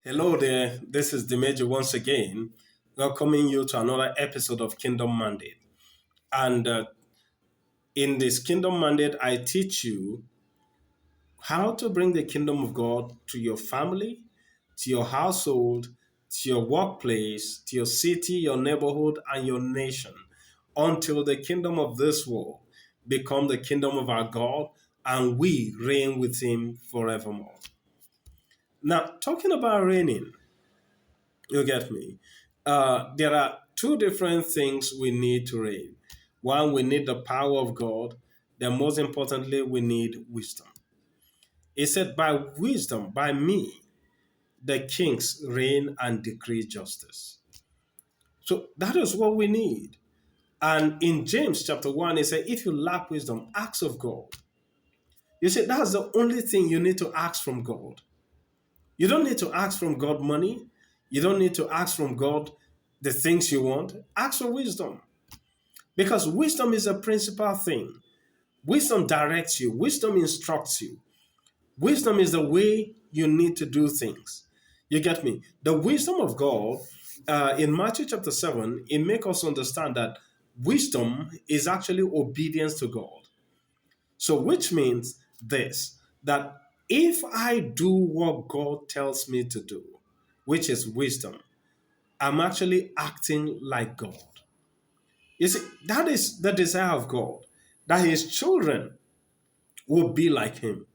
Hello there, this is Dimeji once again, welcoming you to another episode of Kingdom Mandate. And in this Kingdom Mandate, I teach you how to bring the kingdom of God to your family, to your household, to your workplace, to your city, your neighborhood, and your nation until the kingdom of this world become the kingdom of our God and we reign with him forevermore. Now, talking about reigning, you get me? There are two different things we need to reign. One, we need the power of God. Then, most importantly, we need wisdom. He said, by wisdom, by me, the kings reign and decree justice. So that is what we need. And in James chapter 1, he said, if you lack wisdom, ask of God. You see, that's the only thing you need to ask from God. You don't need to ask from God money. You don't need to ask from God the things you want. Ask for wisdom. Because wisdom is a principal thing. Wisdom directs you, wisdom instructs you. Wisdom is the way you need to do things. You get me? The wisdom of God in Matthew chapter 7, it makes us understand that wisdom is actually obedience to God. So, which means this that if I do what God tells me to do, which is wisdom, I'm actually acting like God. You see, that is the desire of God, that his children will be like him.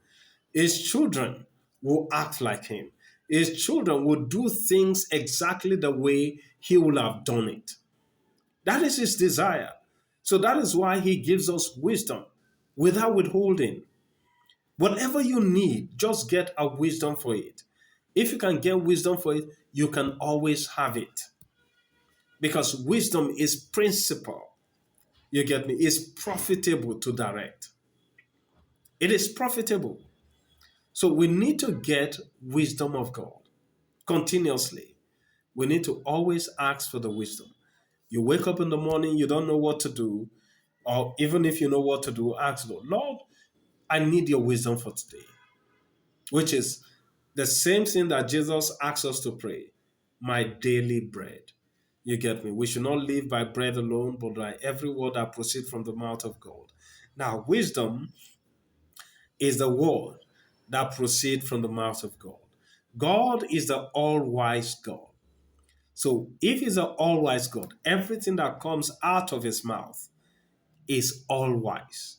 His children will act like him. His children will do things exactly the way he will have done it. That is his desire. So that is why he gives us wisdom without withholding. Whatever you need, just get a wisdom for it. If you can get wisdom for it, you can always have it. Because wisdom is principle. You get me? It's profitable to direct. It is profitable. So we need to get wisdom of God continuously. We need to always ask for the wisdom. You wake up in the morning, you don't know what to do, or even if you know what to do, ask Lord, Lord, I need your wisdom for today, which is the same thing that Jesus asks us to pray, my daily bread. You get me? We should not live by bread alone, but by every word that proceeds from the mouth of God. Now, wisdom is the word that proceeds from the mouth of God. God is the all-wise God. So if he's an all-wise God, everything that comes out of his mouth is all-wise.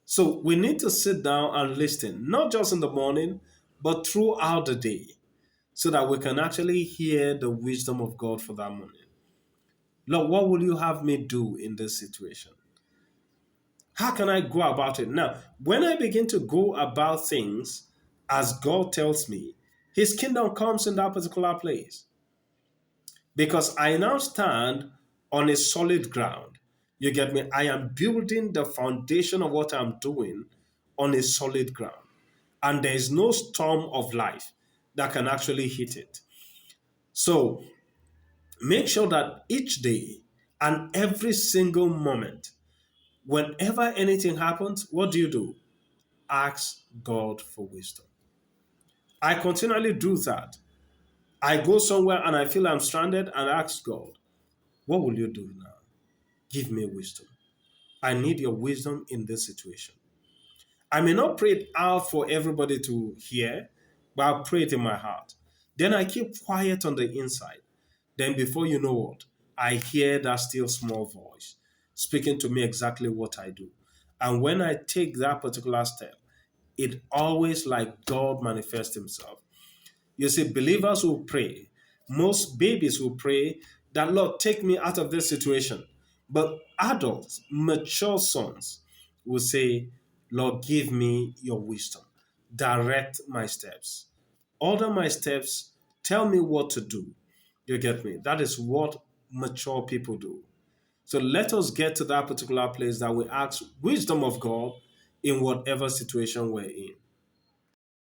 So we need to sit down and listen, not just in the morning, but throughout the day, so that we can actually hear the wisdom of God for that morning. Lord, what will you have me do in this situation? How can I go about it? Now, when I begin to go about things as God tells me, his kingdom comes in that particular place. Because I now stand on a solid ground. You get me? I am building the foundation of what I'm doing on a solid ground. And there is no storm of life that can actually hit it. So make sure that each day and every single moment, whenever anything happens, what do? Ask God for wisdom. I continually do that. I go somewhere and I feel I'm stranded and ask God, what will you do now? Give me wisdom. I need your wisdom in this situation. I may not pray it out for everybody to hear, but I'll pray it in my heart. Then I keep quiet on the inside. Then before you know what, I hear that still small voice speaking to me exactly what I do. And when I take that particular step, it always like God manifests himself. You see, believers will pray. Most babies will pray that, Lord, take me out of this situation. But adults, mature sons, will say, Lord, give me your wisdom. Direct my steps. Order my steps. Tell me what to do. You get me? That is what mature people do. So let us get to that particular place that we ask wisdom of God in whatever situation we're in.